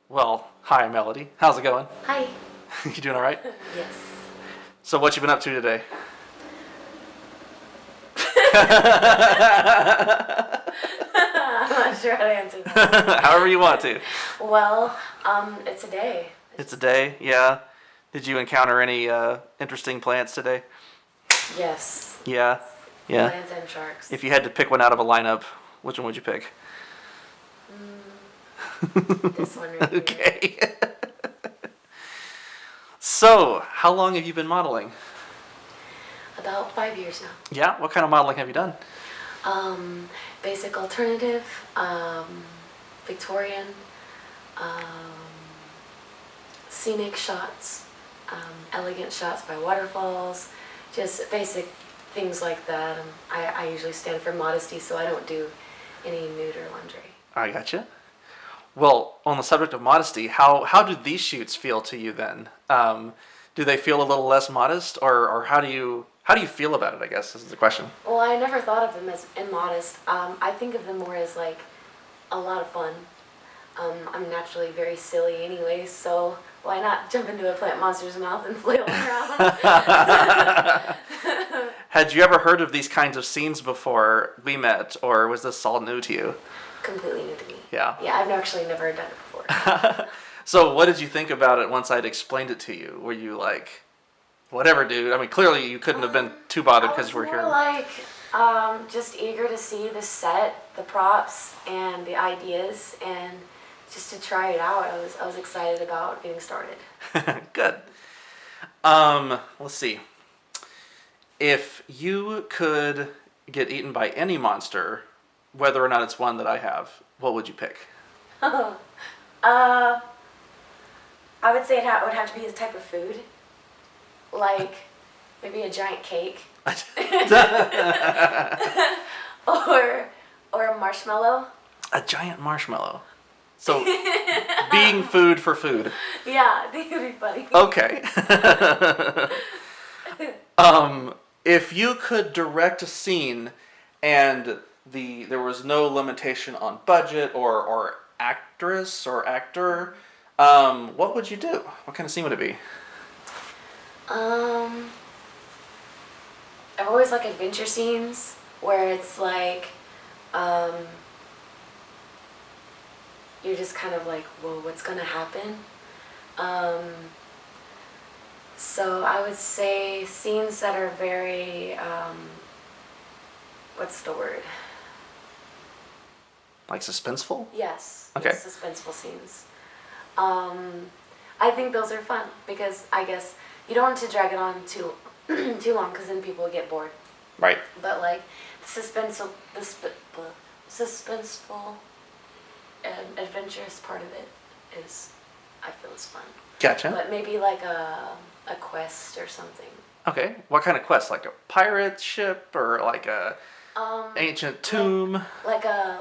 Well, hi, Melody. How's it going? Hi. You doing all right? Yes. So what you been up to today? I'm not sure how to answer that. However you want to. Well, it's a day. It's a day, yeah. Did you encounter any interesting plants today? Yes. Yeah, yeah. Lions and sharks. If you had to pick one out of a lineup, which one would you pick? This one right here. Okay. So, how long have you been modeling? About 5 years now. Yeah, what kind of modeling have you done? Basic alternative, Victorian, scenic shots, elegant shots by waterfalls, just basic things like that. I usually stand for modesty, so I don't do any nude or lingerie. I gotcha. Well, on the subject of modesty, how do these shoots feel to you then? Do they feel a little less modest, or how do you feel about it? I guess is the question. Well, I never thought of them as immodest. I think of them more as like a lot of fun. I'm naturally very silly anyway, so why not jump into a plant monster's mouth and flail around? Had you ever heard of these kinds of scenes before we met, or was this all new to you? Completely new to me. Yeah. Yeah, I've actually never done it before. So what did you think about it once I'd explained it to you? Were you like, whatever, dude? I mean, clearly you couldn't have been too bothered because we're here. Like, just eager to see the set, the props, and the ideas, and just to try it out. I was excited about getting started. Good. Let's see. If you could get eaten by any monster, whether or not it's one that I have, what would you pick? I would say it would have to be a type of food, like maybe a giant cake, or a marshmallow. A giant marshmallow. So, being food for food. Yeah, I think it'd be funny. Okay. If you could direct a scene and there was no limitation on budget or actress or actor, what would you do? What kind of scene would it be? I've always liked adventure scenes where it's like, you're just kind of like, whoa, what's gonna happen? So I would say scenes that are very, what's the word? Like suspenseful? Yes. Okay. Yes, suspenseful scenes. I think those are fun because I guess you don't want to drag it on too long because then people get bored. Right. But like the suspenseful and adventurous part of it is, I feel, is fun. Gotcha. But maybe like a quest or something. Okay. What kind of quest? Like a pirate ship or like a ancient tomb? Like a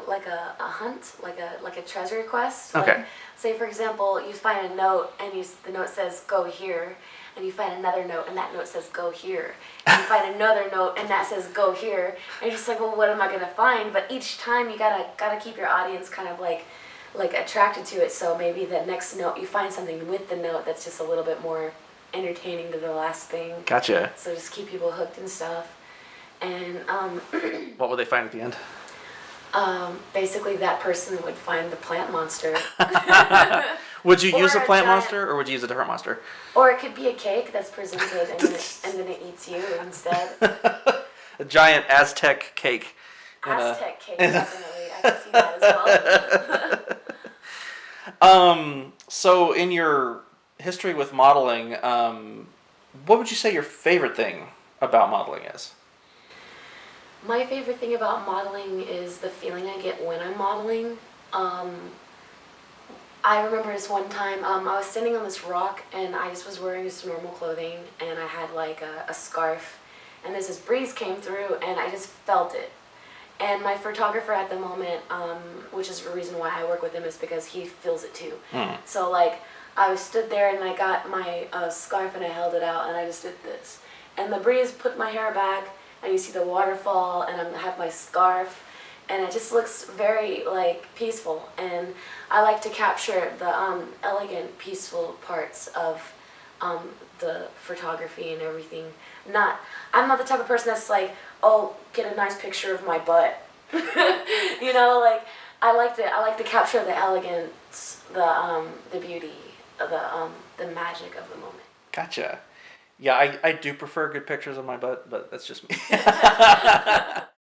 hunt, like a treasure quest. Okay. Like, say for example, you find a note and the note says go here, and you find another note and that note says go here, and you find another note and that says go here, and you're just like, well, what am I gonna find? But each time you gotta keep your audience kind of like attracted to it. So maybe the next note you find something with the note that's just a little bit more entertaining than the last thing. Gotcha. So just keep people hooked and stuff. And what would they find at the end? basically that person would find the plant monster. Would you use a Or a plant giant- monster or would you use a different monster? Or it could be a cake that's presented and then it eats you instead. A giant Aztec cake. Aztec cake, definitely. I can see that as well. So in your history with modeling, what would you say your favorite thing about modeling is? My favorite thing about modeling is the feeling I get when I'm modeling. I remember this one time, I was standing on this rock and I just was wearing just normal clothing and I had like a scarf, and this breeze came through and I just felt it. And my photographer at the moment, which is the reason why I work with him, is because he feels it too. So like I stood there and I got my scarf and I held it out and I just did this. And the breeze put my hair back and you see the waterfall and I have my scarf and it just looks very like peaceful. And I like to capture the elegant, peaceful parts of the photography and everything. I'm not the type of person that's like, oh, get a nice picture of my butt. You know, like I like to capture the elegance, the beauty, the magic of the moment. Gotcha. Yeah, I do prefer good pictures of my butt, but that's just me.